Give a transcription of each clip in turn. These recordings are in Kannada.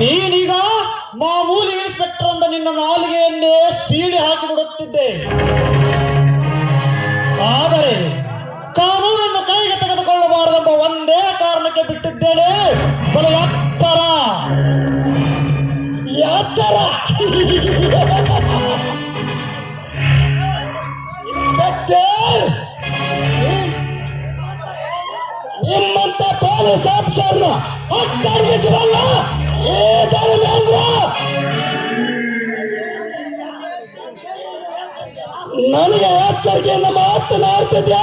ನೀನೀಗ ಮಾಮೂಲಿ ಇನ್ಸ್ಪೆಕ್ಟರ್ ಅಂತ ನಿನ್ನ ನಾಲಿಗೆಯನ್ನೇ ಸೀಳಿ ಹಾಕಿ ಬಿಡುತ್ತಿದ್ದೆ. ಆದರೆ ಕಾನೂನನ್ನು ಕೈಗೆ ತೆಗೆದುಕೊಳ್ಳಬಾರದೆಂಬ ಒಂದೇ ಕಾರಣಕ್ಕೆ ಬಿಟ್ಟಿದ್ದೇನೆ. ಬಲ ಎತ್ತರ ಎತ್ತರ. ನಿಮ್ಮಂತ ಪೊಲೀಸ್ ಆಫೀಸರ್ನ ಹತ್ತರಿಸಬಲ್ಲ ನನಗೆ ಎಚ್ಚರಿಕೆಯಿಂದ ಮಾತನಾಡ್ತಿದ್ಯಾ?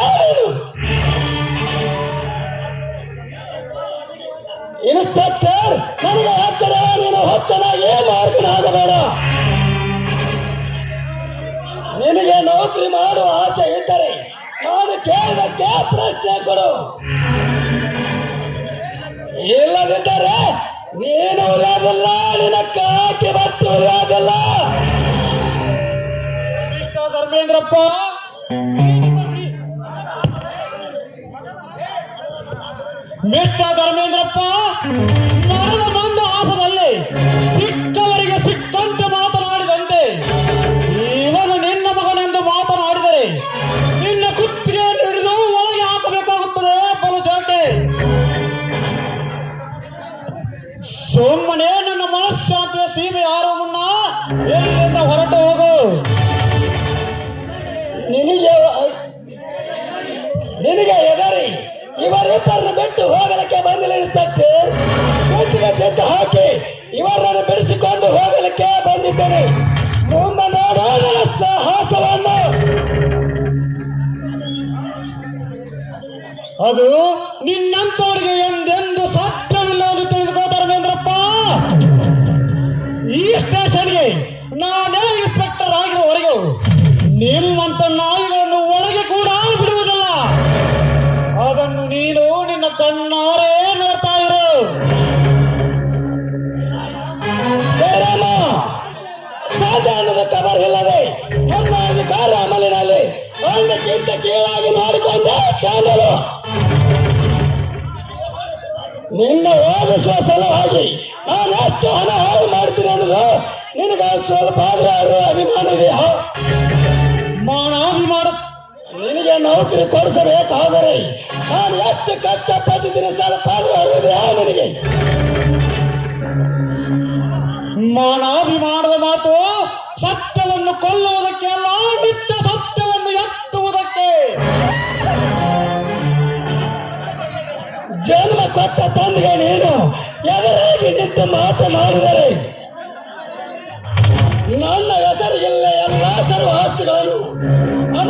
ಇನ್ಸ್ಪೆಕ್ಟರ್, ನನಗೆ ಎಚ್ಚರ, ನೀನು ಹೊಚ್ಚನಾಗಿ ಮಾರ್ಗನಾಗಬೇಡ. ನಿನಗೆ ನೌಕರಿ ಮಾಡುವ ಆಸೆ ಇದ್ದರೆ ನಾನು ಕೇಳಿದಕ್ಕೆ ಪ್ರಶ್ನೆ ಕೊಡು. ಇಲ್ಲದಿದ್ದರೆ ನೀನು ಉಳಿಯೋದಿಲ್ಲ, ನಿನ್ನ ಕಾಕಿ ಬಟ್ಟು ಉಳಿಯೋದಿಲ್ಲ. ಧರ್ಮೇಂದ್ರಪ್ಪ, ಮಿಸ್ಟರ್ ಧರ್ಮೇಂದ್ರಪ್ಪ, ನಡೆದ ಬಂದ ಆಸದಲ್ಲಿ ಸಿಕ್ಕವರಿಗೆ ಸಿಕ್ಕಂತೆ ಮಾತನಾಡಿದಂತೆ ಇವನು ನಿನ್ನ ಮಗನೆಂದು ಮಾತನಾಡಿದರೆ ನಿನ್ನ ಕುತ್ತಿಗೆಯನ್ನು ಹಿಡಿದು ಒಳಗೆ ಹಾಕಬೇಕಾಗುತ್ತದೆ. ಬಲು ಜೋಕೆ. ಸುಮ್ಮನೆ ನನ್ನ ಮನಃಶಾಂತಿಯ ಸೀಮೆ ಹಾರುವ ಮುನ್ನ ಎಲ್ಲಿಂದ ಹೊರಟು ಹೋಗು. ನಿನಗೆ ಎದರಿ ಇವರಿಬ್ಬರನ್ನು ಬಿಟ್ಟು ಹೋಗಲಿಕ್ಕೆ ಬಂದಿಲ್ಲ ಇನ್ಸ್ಪೆಕ್ಟರ್. ಜೊತೆಗೆ ಜೊತೆ ಹಾಕಿ ಇವರನ್ನು ಬಿಡಿಸಿಕೊಂಡು ಹೋಗಲಿಕ್ಕೆ ಬಂದಿದ್ದೇನೆ. ಮುಂದೆ ನೋಡು ನನ್ನ ಸಾಹಸವನ್ನು. ಅದು ನಿನ್ನಂತವರಿಗೆ ಎಂದೆಂದು ಸಾಧ್ಯವಿಲ್ಲ ಎಂದು ತಿಳಿದುಕೋ ಧರ್ಮೇಂದ್ರಪ್ಪ. ಈ ಸ್ಟೇಷನ್ಗೆ ನಾನೇ ಇನ್ಸ್ಪೆಕ್ಟರ್ ಆಗಿರುವವರೆಗೂ ನಿಮ್ಮಂತ ನಾಯಿಗಳನ್ನು ಒಳಗೆ ಕೂಡ ಬಿಡುವುದಿಲ್ಲ. ಅದನ್ನು ನೀನು ನಿನ್ನ ಕಣ್ಣಾರೇ ನೋಡ್ತಾ ಇರು. ಅನ್ನೋದು ಕಬರ್ ಇಲ್ಲದೆ ನಮ್ಮ ಅಧಿಕಾರ ಅಮಲಿನಲ್ಲಿ ಒಂದಕ್ಕಿಂತ ಕೀಳಾಗಿ ಮಾಡಿಕೊಂಡ ಚಾನಲು ನಿನ್ನ ಓದಿಸುವ ಸಲುವಾಗಿ ನಾನು ಎಷ್ಟು ಹಣ ಹಾಳು ಮಾಡ್ತೀನಿ ಅನ್ನೋದು ನಿನಗೆ ಸ್ವಲ್ಪ ಆದ್ರೆ ಅಭಿಮಾನ ಇದೆಯಾ? ಮಾನಾಭಿಮಾನ. ನಿನಗೆ ನೌಕರಿ ಕೊಡಿಸಬೇಕಾದರೆ ನಾನು ಎಷ್ಟು ಕಷ್ಟಪಟ್ಟಿದ್ದೀನಿ ಸ್ವಲ್ಪ ಆದ್ರೆ ಅರಿವಿದೆಯಾ ನಿನಗೆ? ಮಾನಾಭಿಮಾನದ ಮಾತು ಸತ್ಯವನ್ನು ಕೊಲ್ಲುವುದಕ್ಕೆ ಅಲ್ಲ, ನಿತ್ಯ ಸತ್ಯವನ್ನು ಎತ್ತುವುದಕ್ಕೆ. ಜನ್ಮ ಕೊಟ್ಟ ತಂದೆಗೆ ನೀನು ಎದುರಾಗಿ ನಿಂತು ಮಾತನಾಡಿದರೆ ನನ್ನ ಹೆಸರಿಗಿಲ್ಲ ಎಲ್ಲ ಸರ್ವ ಆಸ್ತಿಗಳನ್ನು